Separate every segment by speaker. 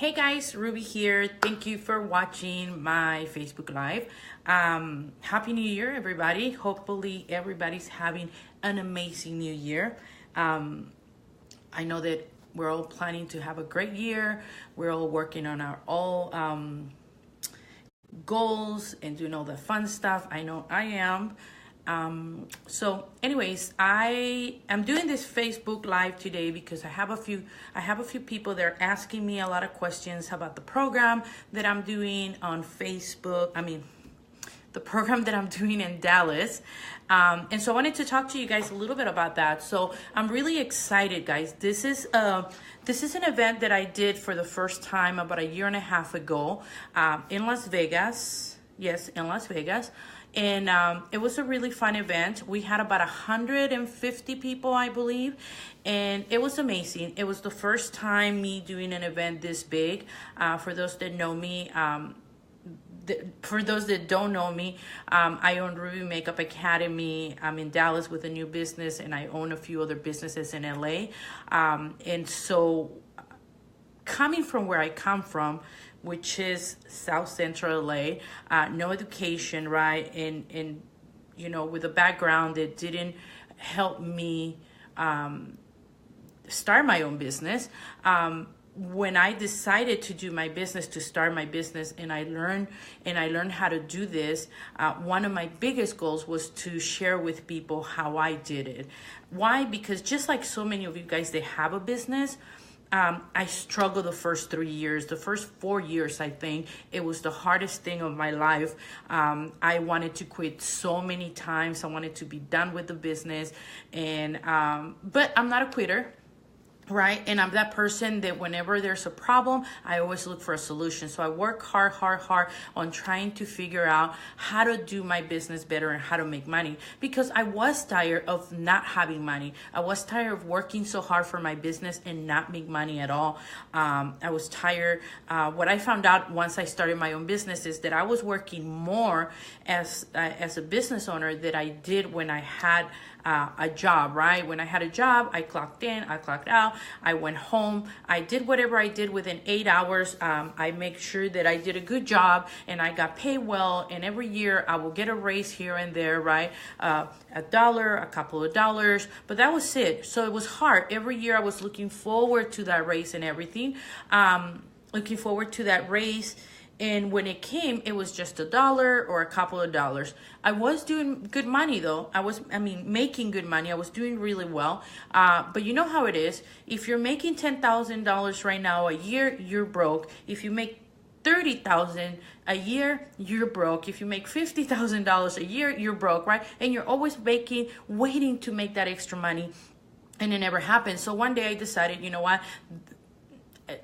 Speaker 1: Hey guys, Ruby here. Thank you for watching my Facebook Live. Happy New Year, everybody. Hopefully, everybody's having an amazing new year. I know that we're all planning to have a great year. We're all working on our all goals and doing all the fun stuff. I know I am. So anyways, I am doing this Facebook Live today because I have a few people that are asking me a lot of questions about the program that I'm doing on Facebook. The program that I'm doing in Dallas. And so I wanted to talk to you guys a little bit about that. So I'm really excited, guys. This is an event that I did for the first time about a year and a half ago in Las Vegas. Yes, in Las Vegas. And it was a really fun event. We had about 150 people, I believe, and it was amazing. It was the first time me doing an event this big. For those that know me, for those that don't know me, I own Ruby Makeup Academy. I'm in Dallas with a new business, and I own a few other businesses in LA. And so coming from where I come from, which is South Central LA, no education, right? And you know, with a background that didn't help me start my own business. When I decided to do my business, to start my business, and I learned how to do this, one of my biggest goals was to share with people how I did it. Why? Because just like so many of you guys that have a business, I struggled the first 3 years. The first 4 years, I think, it was the hardest thing of my life. I wanted to quit so many times. I wanted to be done with the business. But I'm not a quitter. Right? And I'm that person that whenever there's a problem, I always look for a solution. So I work hard on trying to figure out how to do my business better and how to make money, because I was tired of not having money. I was tired of working so hard for my business and not make money at all. I was tired. What I found out once I started my own business is that I was working more as a business owner than I did when I had a job, right? When I had a job, I clocked in, I clocked out, I went home, I did whatever I did within 8 hours. I make sure that I did a good job and I got paid well. And every year I will get a raise here and there, right? $1, a couple of dollars, but that was it. So it was hard. Every year I was looking forward to that raise and everything. Looking forward to that raise. And when it came, it was just $1 or a couple of dollars. I was doing good money though. Making good money. I was doing really well. But you know how it is. If you're making $10,000 right now a year, you're broke. If you make $30,000 a year, you're broke. If you make $50,000 a year, you're broke, right? And you're always waiting to make that extra money, and it never happens. So one day I decided, you know what?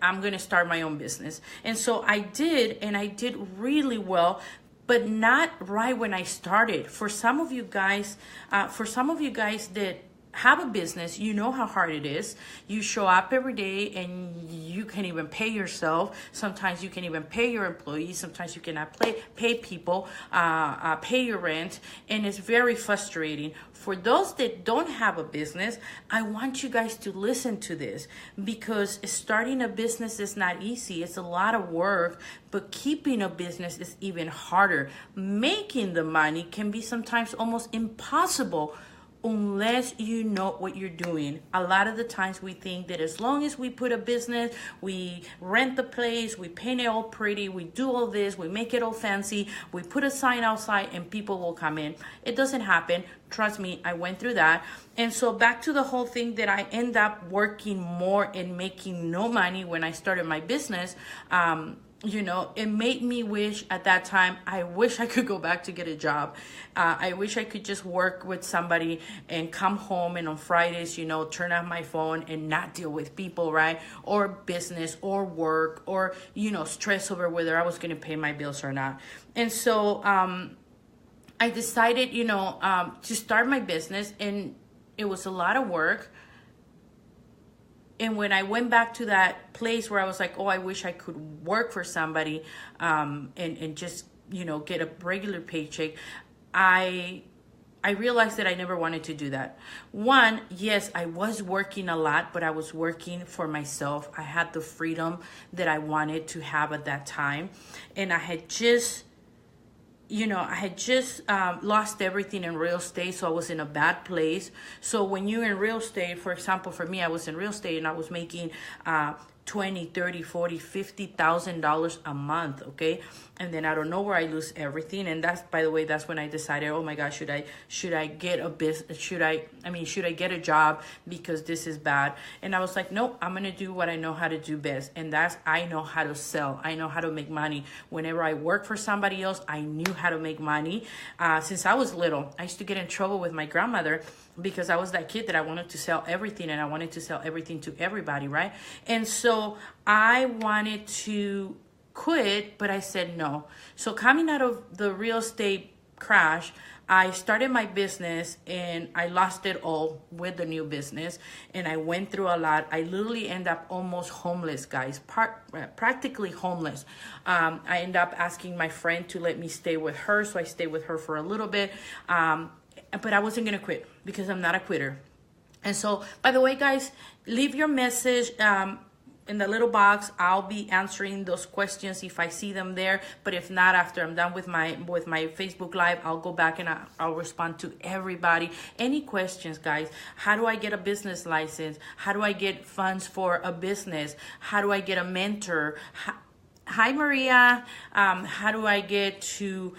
Speaker 1: I'm going to start my own business. And so I did, and I did really well, but not right when I started. For some of you guys that have a business, you know how hard it is. You show up every day and you can't even pay yourself. Sometimes you can't even pay your employees. Sometimes you cannot pay people, pay your rent. And it's very frustrating. For those that don't have a business, I want you guys to listen to this, because starting a business is not easy. It's a lot of work, but keeping a business is even harder. Making the money can be sometimes almost impossible unless you know what you're doing. A lot of the times we think that as long as we put a business, we rent the place, we paint it all pretty, we do all this, we make it all fancy, we put a sign outside and people will come in. It doesn't happen. Trust me, I went through that. And so back to the whole thing that I end up working more and making no money when I started my business. You know, it made me wish at that time, I wish I could go back to get a job. I wish I could just work with somebody and come home and on Fridays, you know, turn off my phone and not deal with people, right? Or business or work or, you know, stress over whether I was going to pay my bills or not. And so I decided, you know, to start my business, and it was a lot of work. And when I went back to that place where I was like, oh, I wish I could work for somebody and just, you know, get a regular paycheck, I I realized that I never wanted to do that. One, yes, I was working a lot, but I was working for myself. I had the freedom that I wanted to have at that time. And I had just lost everything in real estate, so I was in a bad place. So when you're in real estate, for example, for me, I was in real estate and I was making 20, 30, 40, $50,000 a month, okay? And then out of nowhere, I lose everything. And that's, by the way, that's when I decided, oh my God, should I get a business? Should I get a job because this is bad? And I was like, nope, I'm going to do what I know how to do best. And that's, I know how to sell. I know how to make money. Whenever I work for somebody else, I knew how to make money. Since I was little, I used to get in trouble with my grandmother because I was that kid that I wanted to sell everything and I wanted to sell everything to everybody, right? And so I wanted to quit, but I said no. So coming out of the real estate crash, I started my business and I lost it all with the new business, and I went through a lot. I literally ended up almost homeless, guys, practically homeless. I ended up asking my friend to let me stay with her, so I stayed with her for a little bit, but I wasn't gonna quit because I'm not a quitter. And so, by the way, guys, leave your message in the little box. I'll be answering those questions if I see them there. But if not, after I'm done with my Facebook Live, I'll go back and I'll respond to everybody. Any questions, guys? How do I get a business license? How do I get funds for a business? How do I get a mentor? Hi, Maria. How do I get to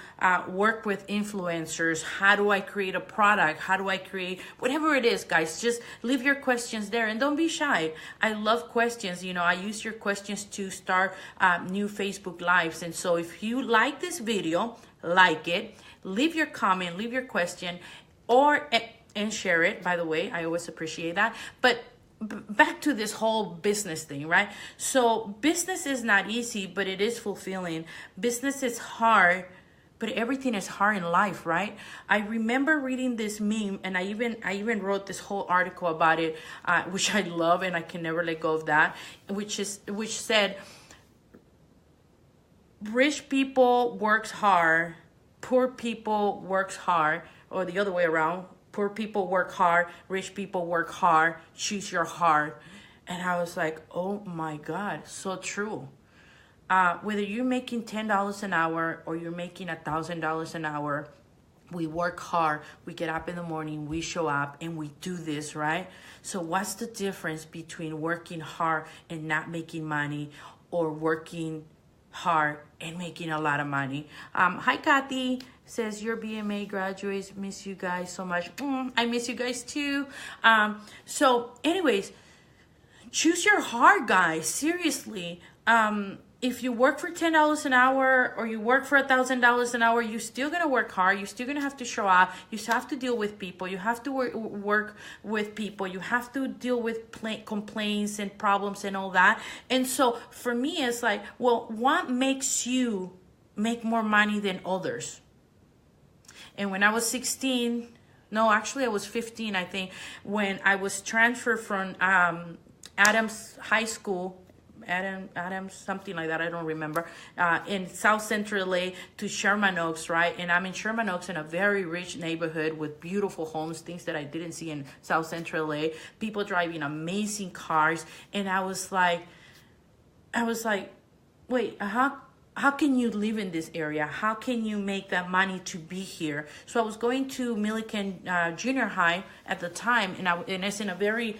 Speaker 1: work with influencers? How do I create a product? How do I create whatever it is, guys? Just leave your questions there and don't be shy. I love questions. You know, I use your questions to start new Facebook Lives. And so if you like this video, like it, leave your comment, leave your question, and share it. By the way, I always appreciate that. But back to this whole business thing, right? So business is not easy, but it is fulfilling. Business is hard, but everything is hard in life, right? I remember reading this meme, and I even wrote this whole article about it, which I love, and I can never let go of that, which said, rich people works hard, poor people works hard, or the other way around. Poor people work hard, rich people work hard, choose your heart. And I was like, oh my God, so true. Whether you're making $10 an hour or you're making $1,000 an hour, we work hard, we get up in the morning, we show up, and we do this, right? So what's the difference between working hard and not making money, or working hard and making a lot of money? Hi, Kathy. Says your BMA graduates, miss you guys so much. I miss you guys too. So anyways, choose your heart, guys. Seriously. If you work for $10 an hour or you work for $1,000 an hour, you're still gonna work hard. You're still gonna have to show up. You still have to deal with people. You have to work with people. You have to deal with complaints and problems and all that. And so for me, it's like, well, what makes you make more money than others? And when I was 16, no, actually I was 15, I think, when I was transferred from Adams High School, Adams, something like that, I don't remember, in South Central LA to Sherman Oaks, right? And I'm in Sherman Oaks in a very rich neighborhood with beautiful homes, things that I didn't see in South Central LA, people driving amazing cars. And I was like, wait, how can you live in this area? How can you make that money to be here? So I was going to Milliken Junior High at the time, and it's in a very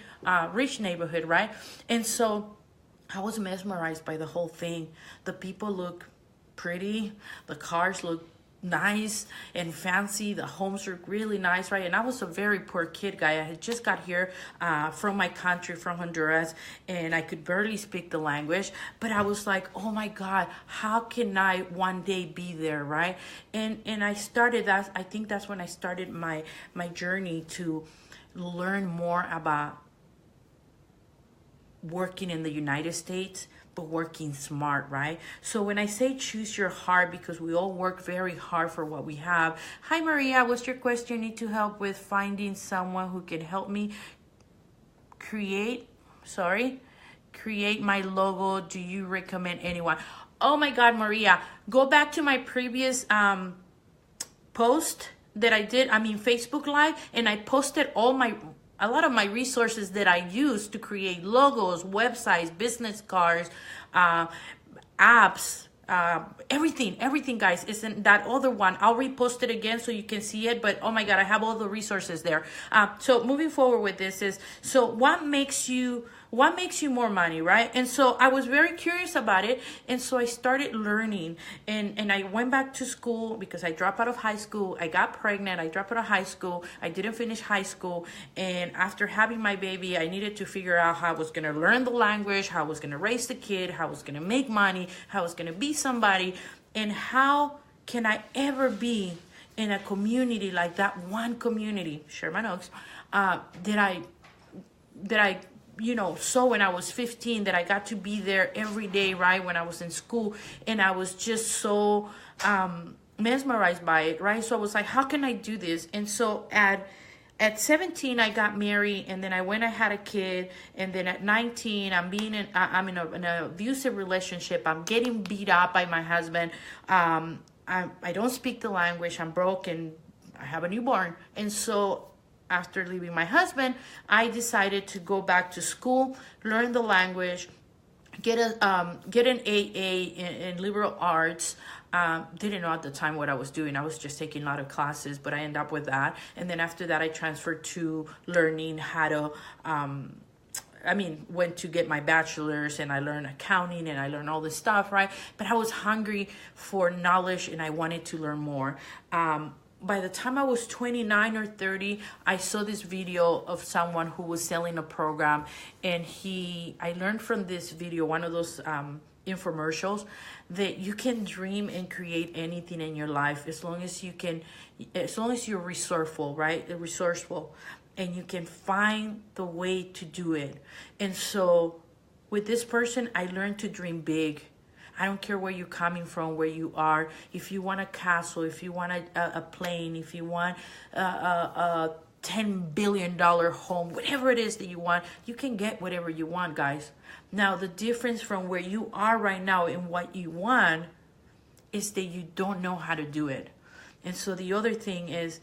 Speaker 1: rich neighborhood, right? And so I was mesmerized by the whole thing. The people look pretty, the cars look nice and fancy, the homes are really nice, right? And I was a very poor kid, guy. I had just got here from my country, from Honduras, and I could barely speak the language, but I was like, oh my God, how can I one day be there, right? And I started that. I think that's when I started my journey to learn more about working in the United States, but working smart, right? So when I say choose your heart, because we all work very hard for what we have. Hi, Maria, what's your question? Need to help with finding someone who can help me create my logo. Do you recommend anyone? Oh my God, Maria, go back to my previous post that I did, Facebook Live, and I posted a lot of my resources that I use to create logos, websites, business cards, apps, everything, guys. Isn't that other one? I'll repost it again so you can see it. But oh my God, I have all the resources there. So moving forward with this is, so what makes you more money, right? And so I was very curious about it, and so I started learning, and I went back to school because I dropped out of high school. I got pregnant. I dropped out of high school. I didn't finish high school, and after having my baby, I needed to figure out how I was going to learn the language, how I was going to raise the kid, how I was going to make money, how I was going to be somebody, and how can I ever be in a community like that one community, Sherman Oaks, that I so when I was 15, that I got to be there every day, right, when I was in school, and I was just so mesmerized by it, right? So I was like, how can I do this? And so at 17, I got married, and then I had a kid, and then at 19, I'm in an abusive relationship. I'm getting beat up by my husband. I don't speak the language. I'm broke, and I have a newborn. And so after leaving my husband, I decided to go back to school, learn the language, get an AA in liberal arts. Didn't know at the time what I was doing. I was just taking a lot of classes, but I ended up with that. And then after that, I transferred to learning how to, went to get my bachelor's, and I learned accounting, and I learned all this stuff, right? But I was hungry for knowledge, and I wanted to learn more. By the time I was 29 or 30, I saw this video of someone who was selling a program, and I learned from this video, one of those infomercials, that you can dream and create anything in your life as long as you're resourceful, right? Resourceful, and you can find the way to do it. And so with this person, I learned to dream big. I don't care where you're coming from, where you are. If you want a castle, if you want a plane, if you want a $10 billion home, whatever it is that you want, you can get whatever you want, guys. Now, the difference from where you are right now and what you want is that you don't know how to do it. And so the other thing is,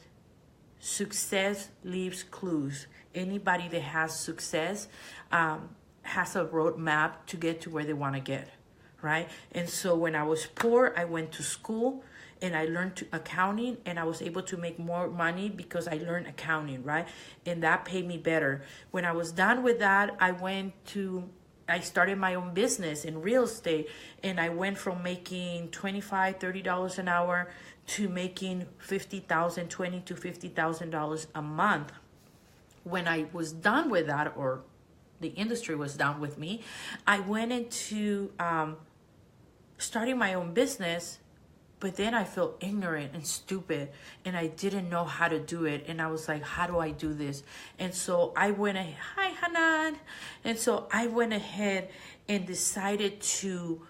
Speaker 1: success leaves clues. Anybody that has success has a roadmap to get to where they want to get. Right? And so when I was poor, I went to school and I learned accounting, and I was able to make more money because I learned accounting, right? And that paid me better. When I was done with that, I started my own business in real estate, and I went from making $25, $30 an hour to making $50,000, $20,000 to $50,000 a month. When I was done with that, or the industry was done with me, I went into starting my own business, but then I felt ignorant and stupid, and I didn't know how to do it. And I was like, how do I do this? And so I went ahead, hi Hanan. And so I went ahead and decided to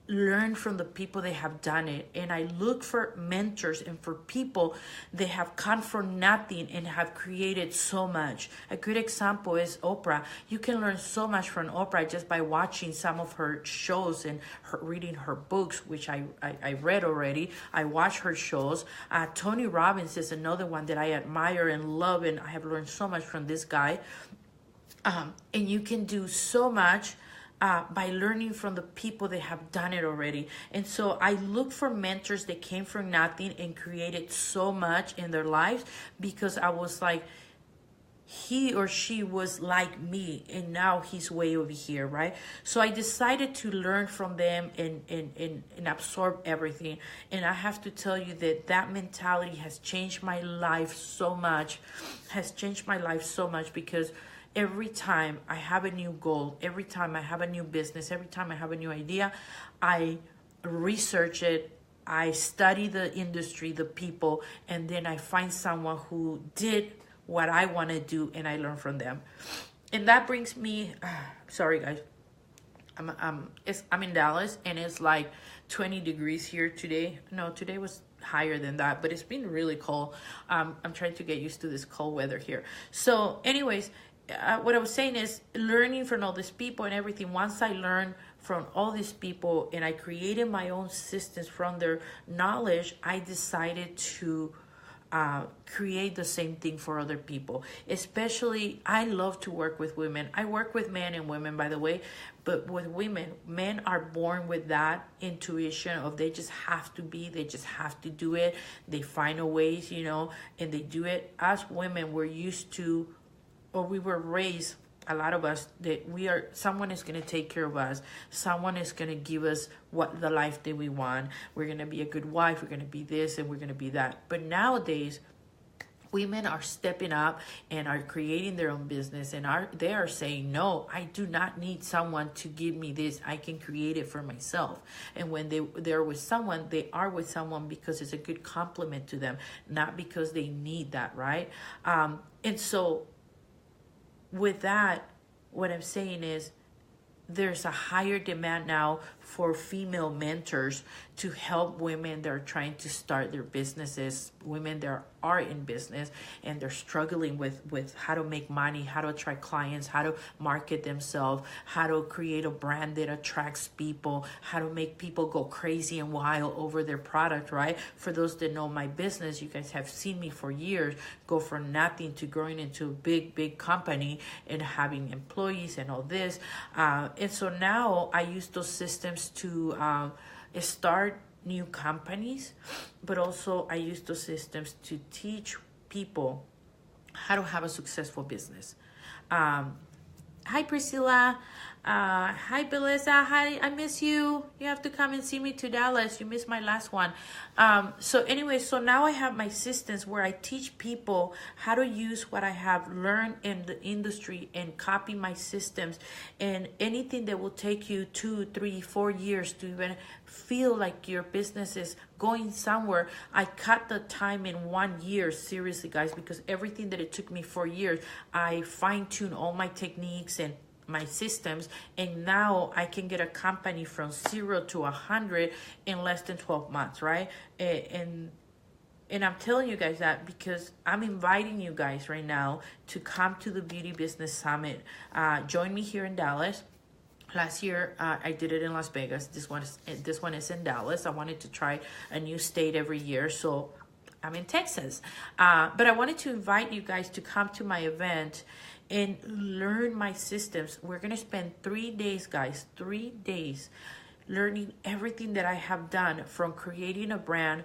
Speaker 1: learn from the people that have done it. And I look for mentors and for people that have come from nothing and have created so much. A good example is Oprah. You can learn so much from Oprah just by watching some of her shows and reading her books, which I read already. I watch her shows. Tony Robbins is another one that I admire and love, and I have learned so much from this guy. And you can do so much by learning from the people that have done it already. And so I look for mentors that came from nothing and created so much in their lives, because I was like, he or she was like me, and now he's way over here, right? So I decided to learn from them and absorb everything. And I have to tell you that mentality has changed my life so much, because every time I have a new goal, every time I have a new business, every time I have a new idea, I research it, I study the industry, the people, and then I find someone who did what I want to do, and I learn from them. And that brings me, sorry guys, I'm in Dallas, and it's like 20 degrees here today. No, today was higher than that, but it's been really cold. I'm trying to get used to this cold weather here. So anyways, what I was saying is learning from all these people and everything. Once I learned from all these people and I created my own systems from their knowledge, I decided to create the same thing for other people. Especially, I love to work with women. I work with men and women, by the way, but with women, men are born with that intuition of they just have to be, they just have to do it. They find a ways, and they do it. As women, we're used to, or we were raised, a lot of us, that someone is going to take care of us. Someone is going to give us the life that we want. We're going to be a good wife. We're going to be this and we're going to be that. But nowadays, women are stepping up and are creating their own business, and they are saying, no, I do not need someone to give me this. I can create it for myself. And when they're with someone, they are with someone because it's a good compliment to them, not because they need that, right? And so with that, what I'm saying is there's a higher demand now for female mentors to help women that are trying to start their businesses, women that are in business and they're struggling with how to make money, how to attract clients, how to market themselves, how to create a brand that attracts people, how to make people go crazy and wild over their product, right? For those that know my business, you guys have seen me for years go from nothing to growing into a big company and having employees and all this. And so now I use those systems to start new companies, but also I use those systems to teach people how to have a successful business. Hi, Priscilla. Hi, Beleza. Hi, I miss you. You have to come and see me to Dallas. You missed my last one. So now I have my systems where I teach people how to use what I have learned in the industry and copy my systems, and anything that will take you 2, 3, 4 years to even feel like your business is going somewhere. I cut the time in 1 year, seriously, guys, because everything that it took me 4 years, I fine-tune all my techniques and my systems, and now I can get a company from 0 to 100 in less than 12 months, right? And I'm telling you guys that because I'm inviting you guys right now to come to the Beauty Business Summit. Join me here in Dallas. Last year, I did it in Las Vegas. This one is in Dallas. I wanted to try a new state every year, so I'm in Texas. But I wanted to invite you guys to come to my event and learn my systems. We're going to spend 3 days, guys, 3 days learning everything that I have done, from creating a brand,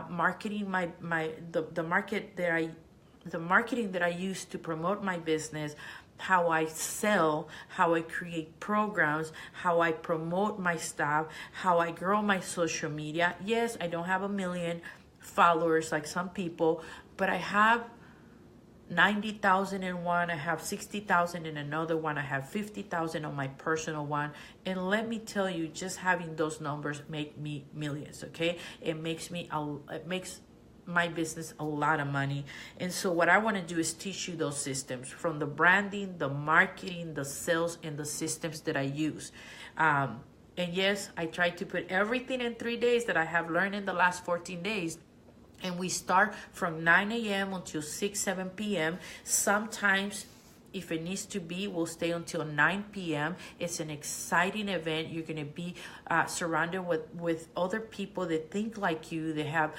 Speaker 1: marketing the marketing that I use to promote my business, how I sell, how I create programs, how I promote my stuff, how I grow my social media. Yes, I don't have 1 million followers like some people, but I have 90,000 in one, I have 60,000 in another one, I have 50,000 on my personal one. And let me tell you, just having those numbers make me millions, okay? It makes my business a lot of money. And so what I want to do is teach you those systems, from the branding, the marketing, the sales, and the systems that I use. And yes, I try to put everything in 3 days that I have learned in the last 14 days. And we start from 9 a.m. until 6, 7 p.m. Sometimes, if it needs to be, we'll stay until 9 p.m. It's an exciting event. You're going to be surrounded with other people that think like you. They have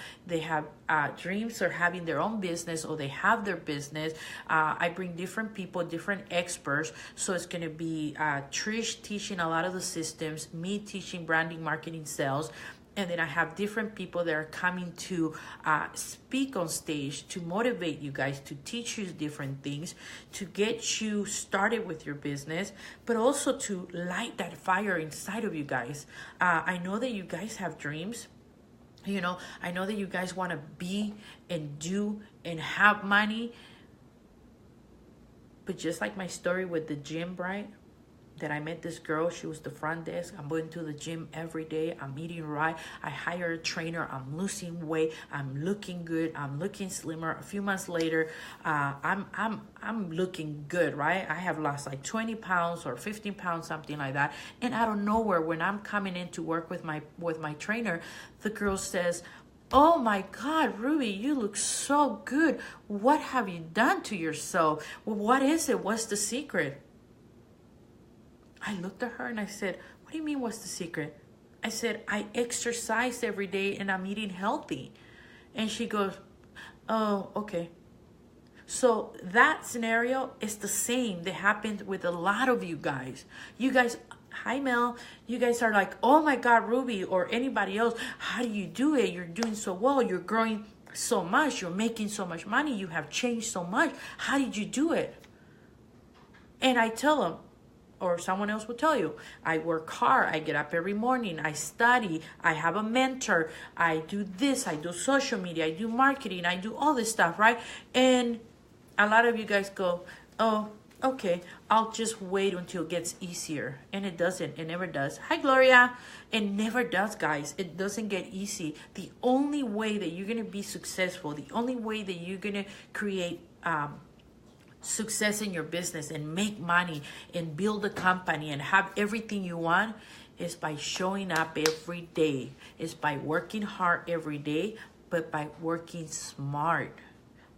Speaker 1: dreams of having their own business, or they have their business. I bring different people, different experts. So it's going to be Trish teaching a lot of the systems, me teaching branding, marketing, sales. And then I have different people that are coming to speak on stage to motivate you guys, to teach you different things, to get you started with your business, but also to light that fire inside of you guys. I know that you guys have dreams. I know that you guys want to be and do and have money. But just like my story with the gym, right? That I met this girl, she was the front desk. I'm going to the gym every day. I'm eating right. I hire a trainer. I'm losing weight. I'm looking good. I'm looking slimmer. A few months later, I'm looking good, right? I have lost like 20 pounds or 15 pounds, something like that. And out of nowhere, when I'm coming in to work with my trainer, the girl says, "Oh my God, Ruby, you look so good. What have you done to yourself? What is it? What's the secret?" I looked at her and I said, "What do you mean, what's the secret?" I said, "I exercise every day and I'm eating healthy." And she goes, Oh, okay. So that scenario is the same that happened with a lot of you guys. You guys, hi Mel, you guys are like, oh my God, Ruby or anybody else, how do you do it? You're doing so well. You're growing so much. You're making so much money. You have changed so much. How did you do it? And I tell them, or someone else will tell you, I work hard. I get up every morning. I study. I have a mentor. I do this. I do social media. I do marketing. I do all this stuff, right? And a lot of you guys go, oh, okay, I'll just wait until it gets easier. And it doesn't. It never does. Hi, Gloria. It never does, guys. It doesn't get easy. The only way that you're going to be successful, the only way that you're going to create success in your business and make money and build a company and have everything you want is by showing up every day. Is by working hard every day, but by working smart.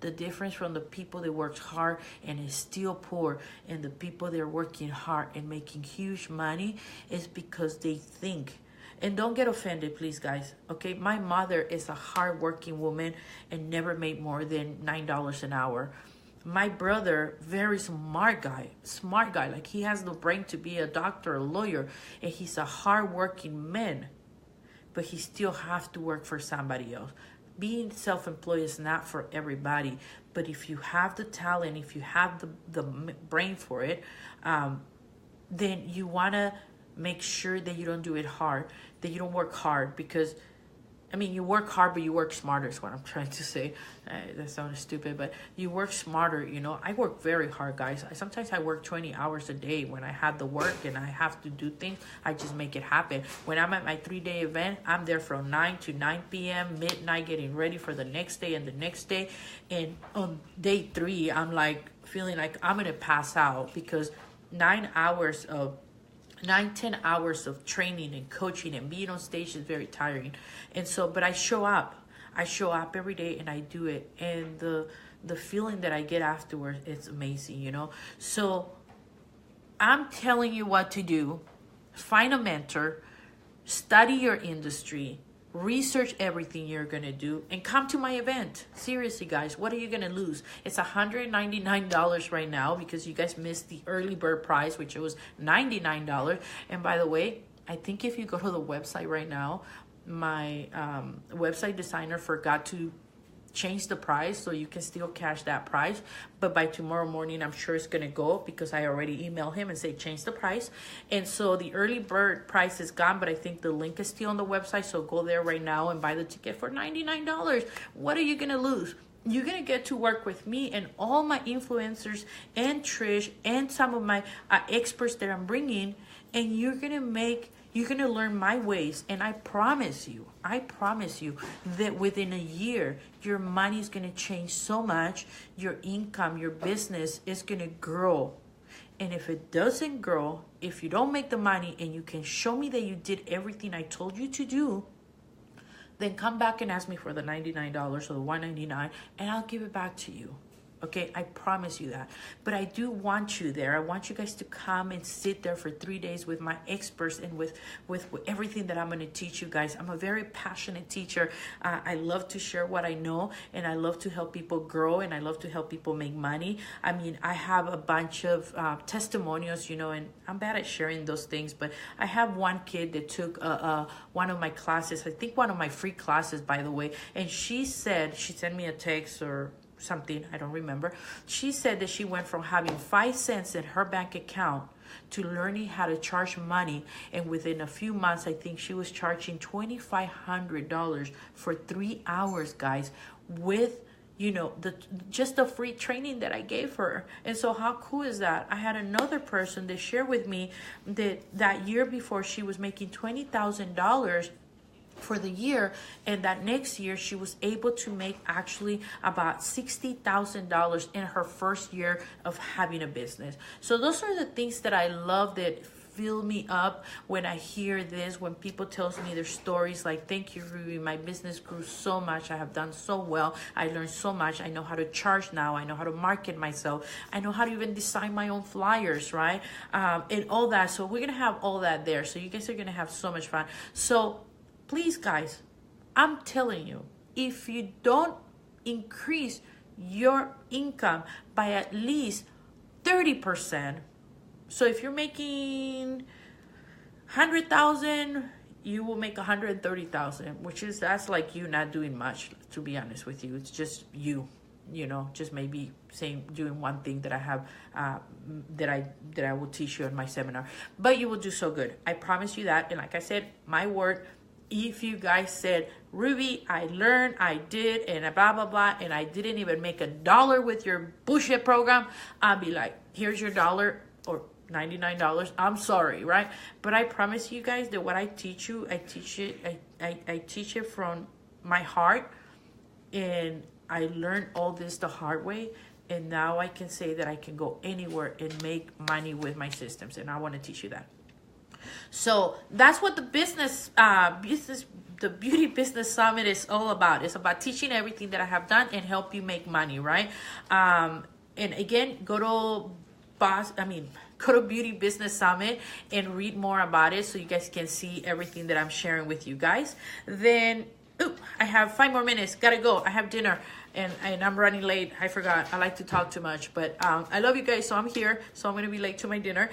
Speaker 1: The difference from the people that work hard and is still poor and the people that are working hard and making huge money is because they think. And don't get offended, please, guys. Okay, my mother is a hardworking woman and never made more than $9 an hour. My brother, very smart guy, like he has the brain to be a doctor, a lawyer, and he's a hardworking man, but he still has to work for somebody else. Being self-employed is not for everybody, but if you have the talent, if you have the brain for it, then you want to make sure that you don't do it hard, that you don't work hard, because I mean, you work hard, but you work smarter is what I'm trying to say. That sounds stupid, but you work smarter, you know. I work very hard, guys. Sometimes I work 20 hours a day. When I have the work and I have to do things, I just make it happen. When I'm at my 3-day event, I'm there from 9 to 9 p.m., midnight, getting ready for the next day and the next day. And on day 3, I'm like feeling like I'm going to pass out because 10 hours of training and coaching and being on stage is very tiring. And so, but I show up every day and I do it. And the feeling that I get afterwards, it's amazing, you know? So I'm telling you what to do. Find a mentor, study your industry, research everything you're going to do, and come to my event. Seriously, guys, what are you going to lose? It's $199 right now because you guys missed the early bird price, which was $99. And by the way, I think if you go to the website right now, my website designer forgot to change the price, so you can still cash that price, but by tomorrow morning I'm sure it's gonna go because I already emailed him and say change the price. And so the early bird price is gone, but I think the link is still on the website, so go there right now and buy the ticket for $99. What are you gonna lose? You're gonna get to work with me and all my influencers and Trish and some of my experts that I'm bringing, and you're gonna learn my ways. And I promise you that within a year, your money is gonna change so much, your income, your business is gonna grow. And if it doesn't grow, if you don't make the money and you can show me that you did everything I told you to do, then come back and ask me for the $99 or the $199 and I'll give it back to you. Okay, I promise you that. But I do want you there. I want you guys to come and sit there for 3 days with my experts and with everything that I'm going to teach you guys. I'm a very passionate teacher. I love to share what I know, and I love to help people grow, and I love to help people make money. I mean, I have a bunch of testimonials, you know, and I'm bad at sharing those things, but I have one kid that took one of my classes, I think one of my free classes, by the way, and she sent me a text or something, I don't remember. She said that she went from having 5 cents in her bank account to learning how to charge money, and within a few months I think she was charging $2,500 for 3 hours, guys, with just the free training that I gave her. And so how cool is that? I had another person that shared with me that year before she was making $20,000 for the year, and that next year she was able to make actually about $60,000 in her first year of having a business. So those are the things that I love, that fill me up when I hear this, when people tells me their stories like, thank you, Ruby, my business grew so much, I have done so well, I learned so much, I know how to charge now, I know how to market myself, I know how to even design my own flyers, right? And all that. So we're gonna have all that there, so you guys are gonna have so much fun. So please, guys, I'm telling you, if you don't increase your income by at least 30%. So if you're making 100,000, you will make 130,000, which is, that's like you not doing much, to be honest with you. It's just you know, just maybe doing one thing that I have, that I will teach you in my seminar, but you will do so good. I promise you that. And like I said, my word, if you guys said, Ruby, I learned, I did, and blah, blah, blah, and I didn't even make $1 with your bullshit program, I'll be like, here's your dollar, or $99. I'm sorry, right? But I promise you guys that what I teach you, I teach it from my heart, and I learned all this the hard way, and now I can say that I can go anywhere and make money with my systems, and I want to teach you that. So that's what the the Beauty Business Summit is all about. It's about teaching everything that I have done and help you make money, right? And again, go to Beauty Business Summit and read more about it so you guys can see everything that I'm sharing with you guys. Then, I have 5 more minutes. Gotta go. I have dinner. And I'm running late. I forgot. I like to talk too much. But I love you guys, so I'm here. So I'm going to be late to my dinner.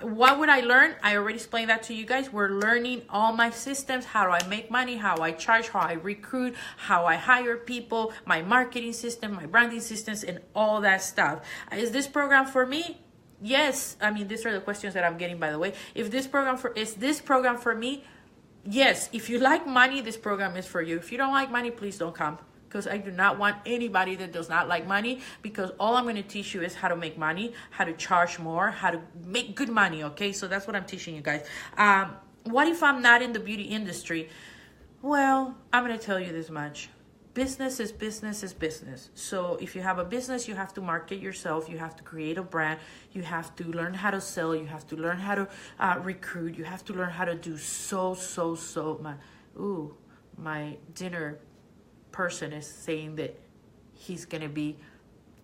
Speaker 1: What would I learn? I already explained that to you guys. We're learning all my systems. How do I make money? How I charge? How I recruit? How I hire people? My marketing system, my branding systems, and all that stuff. Is this program for me? Yes. I mean, these are the questions that I'm getting, by the way. Is this program for me? Yes. If you like money, this program is for you. If you don't like money, please don't come. Because I do not want anybody that does not like money, because all I'm going to teach you is how to make money, how to charge more, how to make good money, okay? So that's what I'm teaching you guys. What if I'm not in the beauty industry? Well, I'm going to tell you this much. Business is business is business. So if you have a business, you have to market yourself. You have to create a brand. You have to learn how to sell. You have to learn how to recruit. You have to learn how to do so much. Ooh, my dinner person is saying that he's gonna be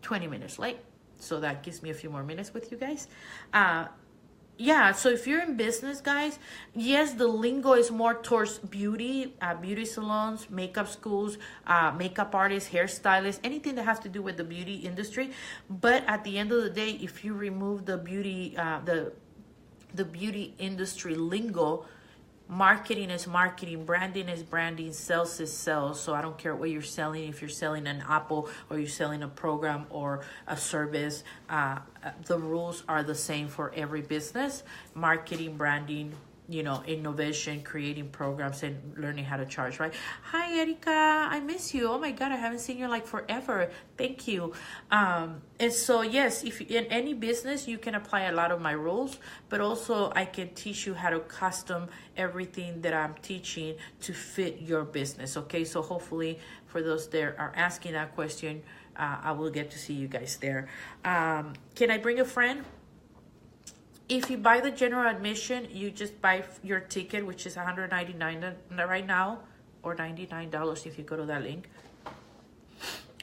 Speaker 1: 20 minutes late, so that gives me a few more minutes with you guys. Yeah, so if you're in business, guys, yes, the lingo is more towards beauty, beauty salons, makeup schools, makeup artists, hairstylists, anything that has to do with the beauty industry. But at the end of the day, if you remove the beauty the beauty industry lingo, marketing is marketing, branding is branding, sales is sales. So I don't care what you're selling. If you're selling an apple or you're selling a program or a service, the rules are the same for every business. Marketing, branding, you know, innovation, creating programs, and learning how to charge, right? Hi, Erika. I miss you. Oh my God, I haven't seen you like forever. Thank you. And so, yes, if in any business, you can apply a lot of my rules, but also I can teach you how to custom everything that I'm teaching to fit your business, okay? So hopefully for those that are asking that question, I will get to see you guys there. Can I bring a friend? If you buy the general admission, you just buy your ticket, which is $199 right now, or $99 if you go to that link.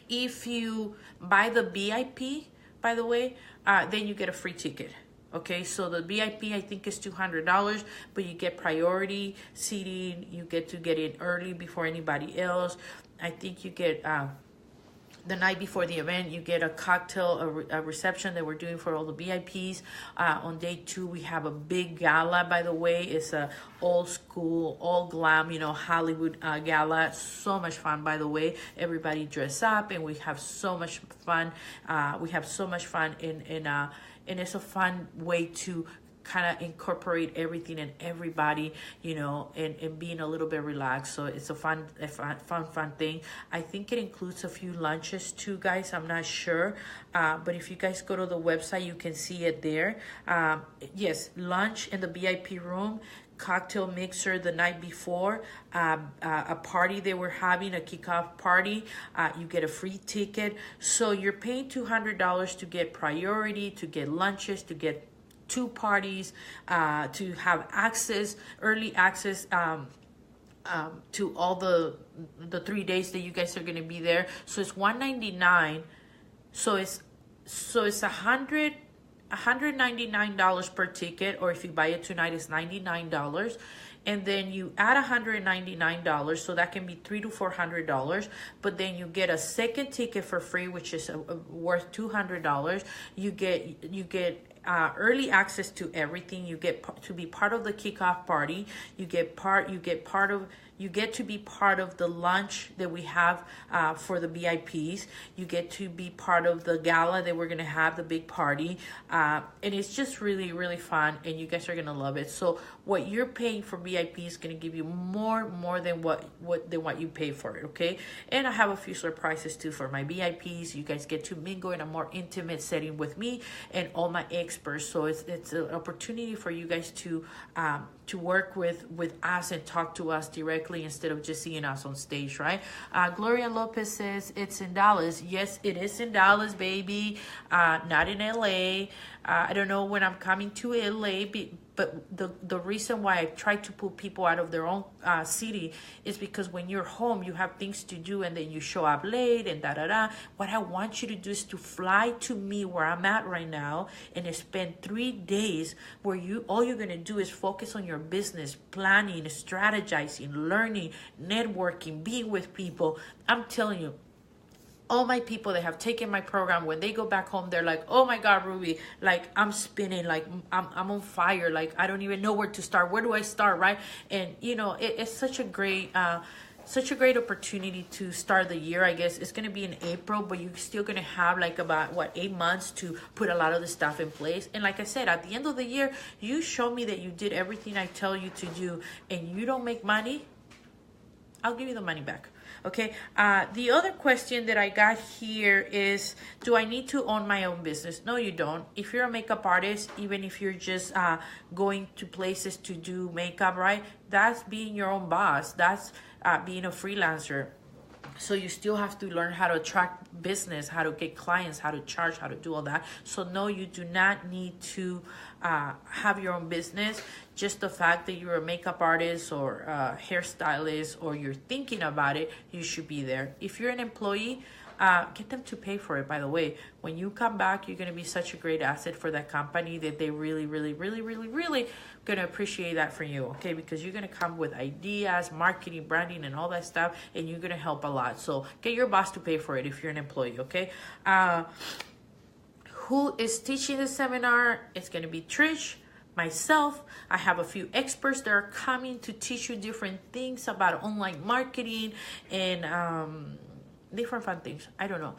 Speaker 1: If you buy the VIP, by the way, then you get a free ticket. Okay, so the VIP I think is $200, but you get priority seating. You get to get in early before anybody else. I think you get the night before the event, you get a cocktail, a reception that we're doing for all the VIPs. On day 2, we have a big gala, by the way. It's a old school, all glam, you know, Hollywood gala. So much fun, by the way. Everybody dress up, and we have so much fun. And it's a fun way to kind of incorporate everything and everybody, you know, and being a little bit relaxed. So it's a fun thing. I think it includes a few lunches too, guys. I'm not sure, but if you guys go to the website, you can see it there. Yes, lunch in the VIP room, cocktail mixer the night before, a party they were having, a kickoff party. You get a free ticket. So you're paying $200 to get priority, to get lunches, to get 2 parties, to have access, early access to all the 3 days that you guys are going to be there. So it's $199. So it's $100 $199 per ticket, or if you buy it tonight, it's $99. And then you add $199, so that can be $300 to $400. But then you get a second ticket for free, which is worth $200. You get early access to everything. You get to be part of the kickoff party. You get to be part of the lunch that we have for the VIPs. You get to be part of the gala that we're gonna have, the big party, and it's just really, really fun, and you guys are gonna love it. So what you're paying for VIP is gonna give you more than what you pay for it, okay? And I have a few surprises too for my VIPs. You guys get to mingle in a more intimate setting with me and all my experts. So it's an opportunity for you guys to work with us and talk to us directly instead of just seeing us on stage, right? Gloria Lopez says it's in Dallas. Yes, it is in Dallas, baby. Not in LA. I don't know when I'm coming to LA, but the reason why I try to pull people out of their own city is because when you're home, you have things to do, and then you show up late and da-da-da. What I want you to do is to fly to me where I'm at right now and spend 3 days where all you're going to do is focus on your business, planning, strategizing, learning, networking, being with people. I'm telling you, all my people that have taken my program, when they go back home, they're like, oh my God, Ruby, like I'm spinning, like I'm on fire, like I don't even know where to start. Where do I start, right? And you know, it's such a great opportunity to start the year. I guess it's going to be in April, but you're still going to have like about 8 months to put a lot of the stuff in place. And like I said, at the end of the year, you show me that you did everything I tell you to do and you don't make money, I'll give you the money back. Okay, the other question that I got here is, do I need to own my own business? No, you don't. If you're a makeup artist, even if you're just going to places to do makeup, right? That's being your own boss. That's being a freelancer. So you still have to learn how to attract business, how to get clients, how to charge, how to do all that. So no, you do not need to have your own business. Just the fact that you're a makeup artist or a hairstylist or you're thinking about it, you should be there. If you're an employee, get them to pay for it. By the way, when you come back, you're going to be such a great asset for that company that they really, really, really, really, really going to appreciate that for you, okay? Because you're going to come with ideas, marketing, branding, and all that stuff, and you're going to help a lot. So get your boss to pay for it if you're an employee, okay? Who is teaching the seminar? It's going to be Trish, myself. I have a few experts that are coming to teach you different things about online marketing and different fun things. I don't know.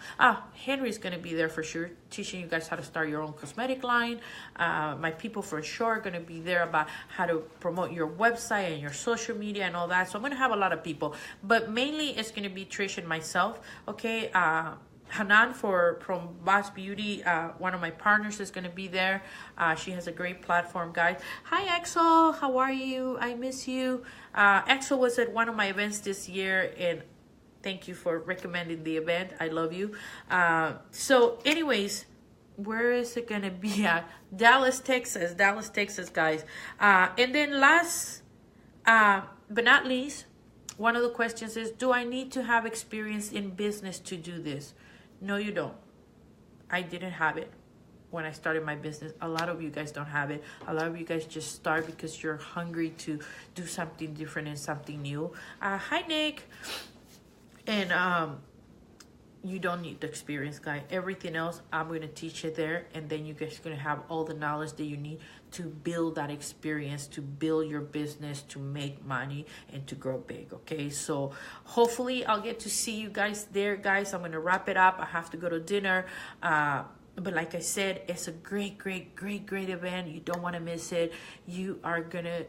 Speaker 1: Henry's gonna be there for sure, teaching you guys how to start your own cosmetic line. My people for sure are gonna be there about how to promote your website and your social media and all that. So I'm gonna have a lot of people, but mainly it's gonna be Trish and myself. Okay. Hanan from Boss Beauty, one of my partners, is going to be there. She has a great platform, guys. Hi, Axel. How are you? I miss you. Axel was at one of my events this year, and thank you for recommending the event. I love you. So anyways, where is it going to be at? Dallas, Texas, guys. And then last but not least, one of the questions is, do I need to have experience in business to do this? No, you don't. I didn't have it when I started my business. A lot of you guys don't have it. A lot of you guys just start because you're hungry to do something different and something new. Hi, Nick. And you don't need the experience, guy. Everything else, I'm going to teach it there. And then you guys are going to have all the knowledge that you need to build that experience, to build your business, to make money, and to grow big, okay? So hopefully I'll get to see you guys there, guys. I'm going to wrap it up. I have to go to dinner. But like I said, it's a great, great, great, great event. You don't want to miss it. You are going to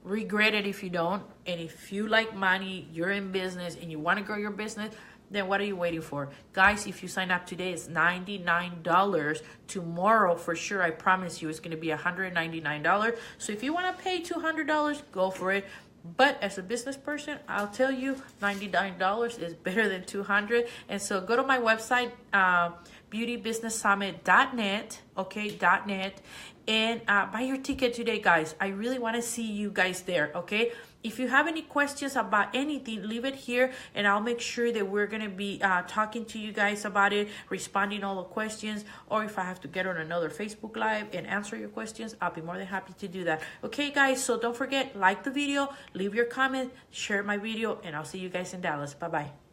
Speaker 1: regret it if you don't. And if you like money, you're in business, and you want to grow your business, then what are you waiting for? Guys, if you sign up today, it's $99. Tomorrow, for sure, I promise you, it's going to be $199. So if you want to pay $200, go for it. But as a business person, I'll tell you, $99 is better than $200. And so go to my website, beautybusinesssummit.net, okay, .net, and buy your ticket today, guys. I really want to see you guys there, okay? If you have any questions about anything, leave it here, and I'll make sure that we're going to be talking to you guys about it, responding all the questions, or if I have to get on another Facebook Live and answer your questions, I'll be more than happy to do that. Okay, guys, so don't forget, like the video, leave your comment, share my video, and I'll see you guys in Dallas. Bye-bye.